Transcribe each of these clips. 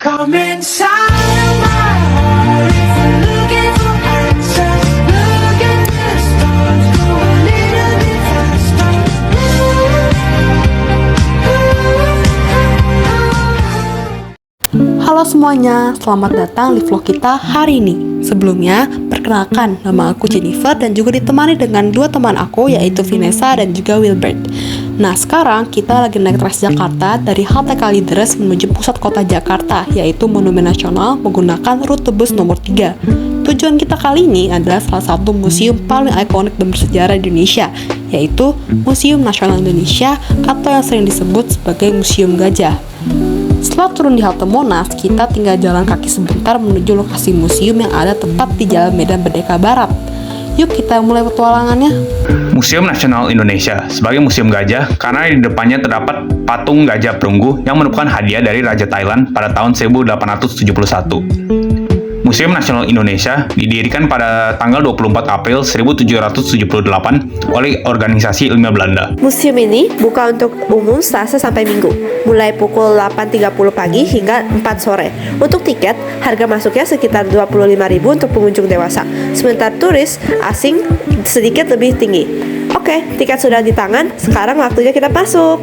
Come inside of my heart if you're looking for answers. Look at the stars, go a little bit faster. Halo semuanya, selamat datang di vlog kita hari ini. Sebelumnya, perkenalkan, nama aku Jennifer dan juga ditemani dengan dua teman aku, yaitu Vanessa dan juga Wilbert. Nah, sekarang kita lagi naik Transjakarta dari halte Kalideres menuju pusat kota Jakarta, yaitu Monumen Nasional menggunakan rute bus nomor 3. Tujuan kita kali ini adalah salah satu museum paling ikonik dan bersejarah di Indonesia, yaitu Museum Nasional Indonesia atau yang sering disebut sebagai Museum Gajah. Setelah turun di halte Monas, kita tinggal jalan kaki sebentar menuju lokasi museum yang ada tepat di Jalan Medan Merdeka Barat. Yuk kita mulai petualangannya. Museum Nasional Indonesia sebagai museum gajah karena di depannya terdapat patung gajah perunggu yang merupakan hadiah dari Raja Thailand pada tahun 1871. Museum Nasional Indonesia didirikan pada tanggal 24 April 1778 oleh Organisasi Ilmiah Belanda. Museum ini buka untuk umum Selasa sampai Minggu, mulai pukul 8.30 pagi hingga 4 sore. Untuk tiket, harga masuknya sekitar 25.000 untuk pengunjung dewasa, sementara turis asing sedikit lebih tinggi. Oke, tiket sudah di tangan, sekarang waktunya kita masuk.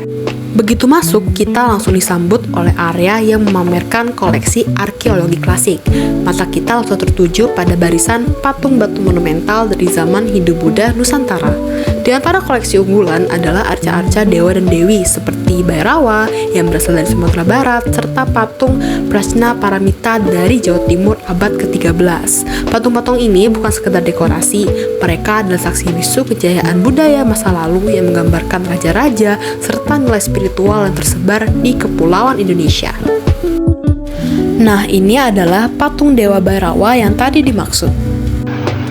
Begitu masuk, kita langsung disambut oleh area yang memamerkan koleksi arkeologi klasik. Mata kita langsung tertuju pada barisan patung batu monumental dari zaman Hindu-Buddha Nusantara. Di antara koleksi unggulan adalah arca-arca dewa dan dewi seperti Bhairawa yang berasal dari Sumatera Barat, serta patung Prasna Paramita dari Jawa Timur abad ke-13. Patung-patung ini bukan sekedar dekorasi, mereka adalah saksi bisu kejayaan budaya masa lalu yang menggambarkan raja-raja serta nilai spiritual yang tersebar di kepulauan Indonesia. Nah, ini adalah patung Dewa Bhairawa yang tadi dimaksud.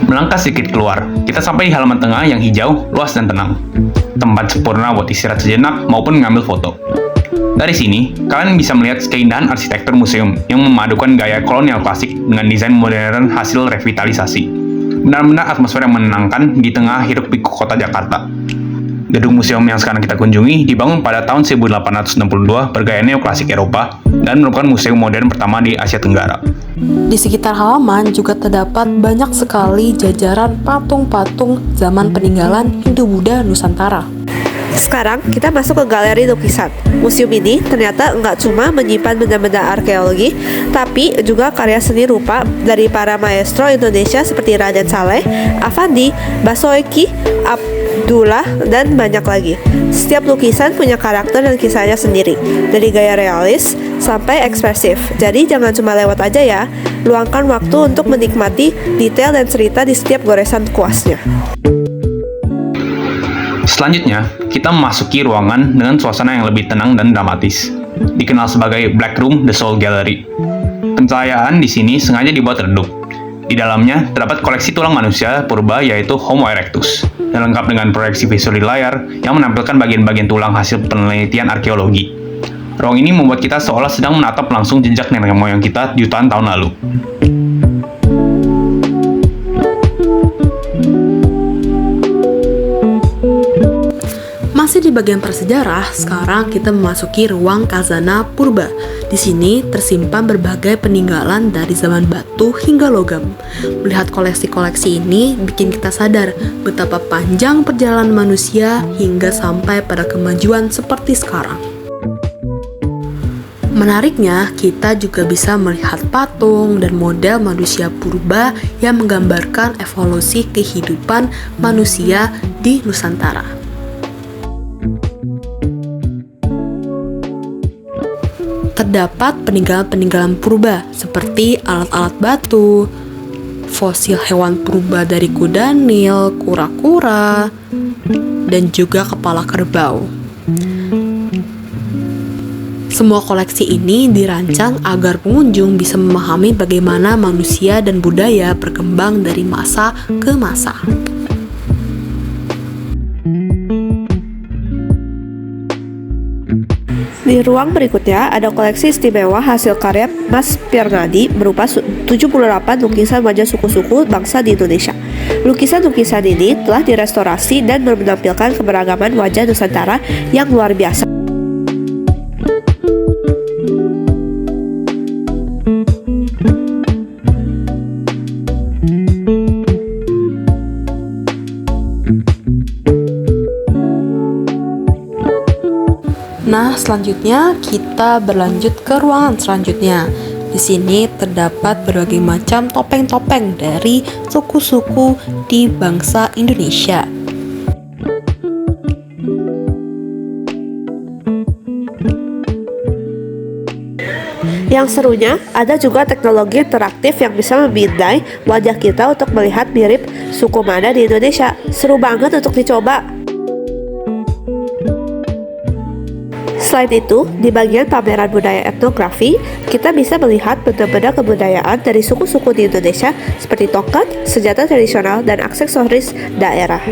Melangkah sedikit keluar, kita sampai di halaman tengah yang hijau, luas dan tenang. Tempat sempurna buat istirahat sejenak maupun mengambil foto. Dari sini, kalian bisa melihat keindahan arsitektur museum yang memadukan gaya kolonial klasik dengan desain modern hasil revitalisasi. Benar-benar atmosfer yang menenangkan di tengah hiruk pikuk kota Jakarta. Gedung museum yang sekarang kita kunjungi dibangun pada tahun 1862 bergaya neoklasik Eropa dan merupakan museum modern pertama di Asia Tenggara. Di sekitar halaman juga terdapat banyak sekali jajaran patung-patung zaman peninggalan Hindu-Buddha Nusantara. Sekarang kita masuk ke galeri lukisan. Museum ini ternyata nggak cuma menyimpan benda-benda arkeologi, tapi juga karya seni rupa dari para maestro Indonesia seperti Raden Saleh, Affandi, Basoeki, Abdullah, dan banyak lagi. Setiap lukisan punya karakter dan kisahnya sendiri, dari gaya realis sampai ekspresif. Jadi jangan cuma lewat aja ya, luangkan waktu untuk menikmati detail dan cerita di setiap goresan kuasnya. Selanjutnya, kita memasuki ruangan dengan suasana yang lebih tenang dan dramatis. Dikenal sebagai Black Room The Soul Gallery. Pencahayaan di sini sengaja dibuat redup. Di dalamnya terdapat koleksi tulang manusia purba yaitu Homo erectus, dan lengkap dengan proyeksi visual di layar yang menampilkan bagian-bagian tulang hasil penelitian arkeologi. Ruang ini membuat kita seolah sedang menatap langsung jejak nenek moyang kita jutaan tahun lalu. Masih di bagian prasejarah, sekarang kita memasuki ruang Khazanah Purba. Di sini tersimpan berbagai peninggalan dari zaman batu hingga logam. Melihat koleksi-koleksi ini bikin kita sadar betapa panjang perjalanan manusia hingga sampai pada kemajuan seperti sekarang. Menariknya, kita juga bisa melihat patung dan model manusia purba yang menggambarkan evolusi kehidupan manusia di Nusantara. Terdapat peninggalan-peninggalan purba seperti alat-alat batu, fosil hewan purba dari kuda Nil, kura-kura, dan juga kepala kerbau. Semua koleksi ini dirancang agar pengunjung bisa memahami bagaimana manusia dan budaya berkembang dari masa ke masa. Di ruang berikutnya ada koleksi istimewa hasil karya Mas Pirnadi berupa 78 lukisan wajah suku-suku bangsa di Indonesia. Lukisan-lukisan ini telah direstorasi dan menampilkan keberagaman wajah Nusantara yang luar biasa. Nah, selanjutnya kita berlanjut ke ruangan selanjutnya. Di sini terdapat berbagai macam topeng-topeng dari suku-suku di bangsa Indonesia. Yang serunya, ada juga teknologi interaktif yang bisa memindai wajah kita untuk melihat mirip suku mana di Indonesia. Seru banget untuk dicoba. Selain itu, di bagian pameran budaya etnografi, kita bisa melihat benda-benda kebudayaan dari suku-suku di Indonesia seperti tongkat, senjata tradisional, dan aksesoris daerah.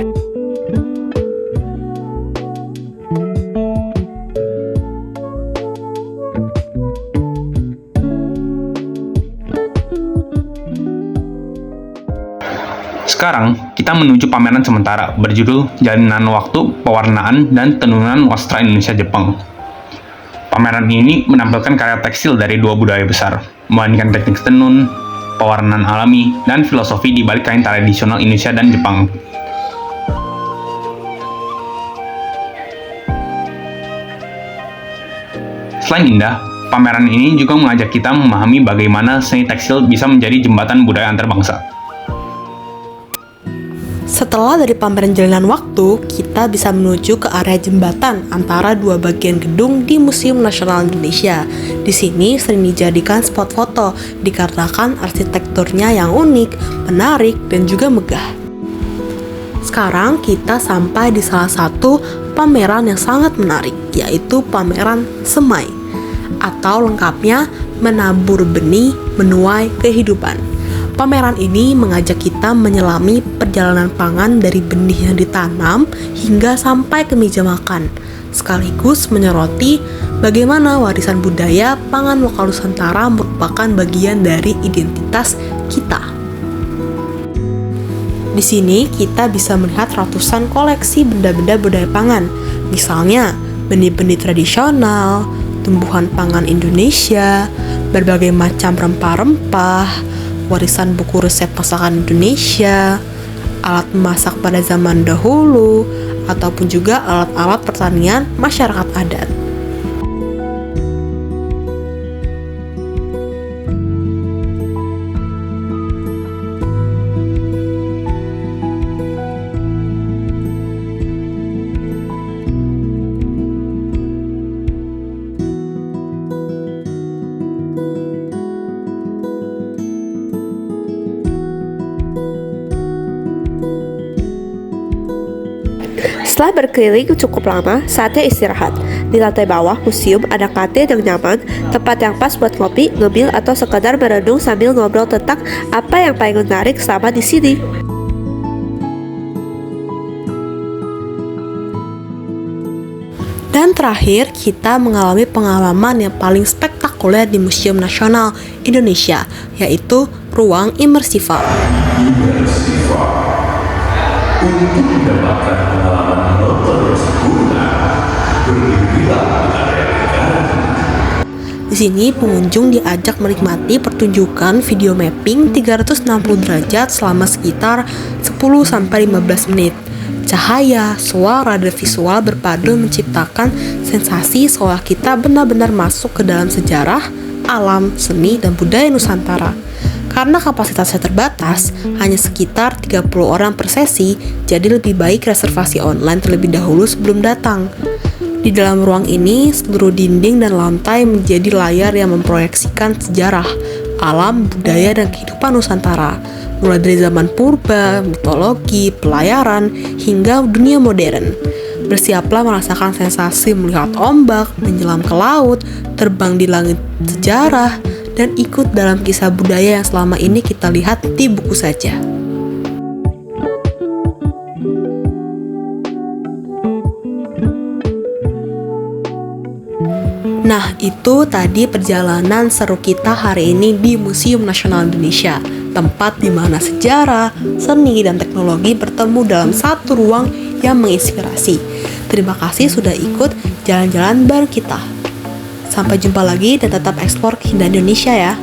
Sekarang, kita menuju pameran sementara berjudul Jalinan Waktu, Pewarnaan, dan Tenunan Wastra Indonesia Jepang. Pameran ini menampilkan karya tekstil dari dua budaya besar, membandingkan teknik tenun, pewarnaan alami, dan filosofi di balik kain tradisional Indonesia dan Jepang. Selain indah, pameran ini juga mengajak kita memahami bagaimana seni tekstil bisa menjadi jembatan budaya antar bangsa. Setelah dari pameran Jalinan Waktu, kita bisa menuju ke area jembatan antara dua bagian gedung di Museum Nasional Indonesia. Di sini sering dijadikan spot foto, dikarenakan arsitekturnya yang unik, menarik, dan juga megah. Sekarang kita sampai di salah satu pameran yang sangat menarik, yaitu pameran Semai, atau lengkapnya Menabur Benih Menuai Kehidupan. Pameran ini mengajak kita menyelami perjalanan pangan dari benih yang ditanam hingga sampai ke meja makan, sekaligus menyoroti bagaimana warisan budaya pangan lokal Nusantara merupakan bagian dari identitas kita. Di sini kita bisa melihat ratusan koleksi benda-benda budaya pangan, misalnya benih-benih tradisional, tumbuhan pangan Indonesia, berbagai macam rempah-rempah, warisan buku resep masakan Indonesia, alat memasak pada zaman dahulu, ataupun juga alat-alat pertanian masyarakat adat. Setelah berkeliling cukup lama, saatnya istirahat. Di lantai bawah museum ada kantin yang nyaman, tempat yang pas buat ngopi, ngemil, atau sekadar merenung sambil ngobrol tentang apa yang paling menarik selama di sini. Dan terakhir, kita mengalami pengalaman yang paling spektakuler di Museum Nasional Indonesia, yaitu ruang Immersiva. Untuk mendapatkan pengalaman menonton yang sempurna, berdirilah di area negara. Di sini pengunjung diajak menikmati pertunjukan video mapping 360 derajat selama sekitar 10-15 menit. Cahaya, suara, dan visual berpadu menciptakan sensasi seolah kita benar-benar masuk ke dalam sejarah, alam, seni, dan budaya Nusantara. Karena kapasitasnya terbatas, hanya sekitar 30 orang per sesi, jadi lebih baik reservasi online terlebih dahulu sebelum datang. Di dalam ruang ini, seluruh dinding dan lantai menjadi layar yang memproyeksikan sejarah, alam, budaya, dan kehidupan Nusantara, mulai dari zaman purba, mitologi, pelayaran, hingga dunia modern. Bersiaplah merasakan sensasi melihat ombak, menyelam ke laut, terbang di langit sejarah, dan ikut dalam kisah budaya yang selama ini kita lihat di buku saja. Nah, itu tadi perjalanan seru kita hari ini di Museum Nasional Indonesia, tempat di mana sejarah, seni, dan teknologi bertemu dalam satu ruang yang menginspirasi. Terima kasih sudah ikut jalan-jalan bareng kita. Sampai jumpa lagi dan tetap eksplor keindahan Indonesia ya.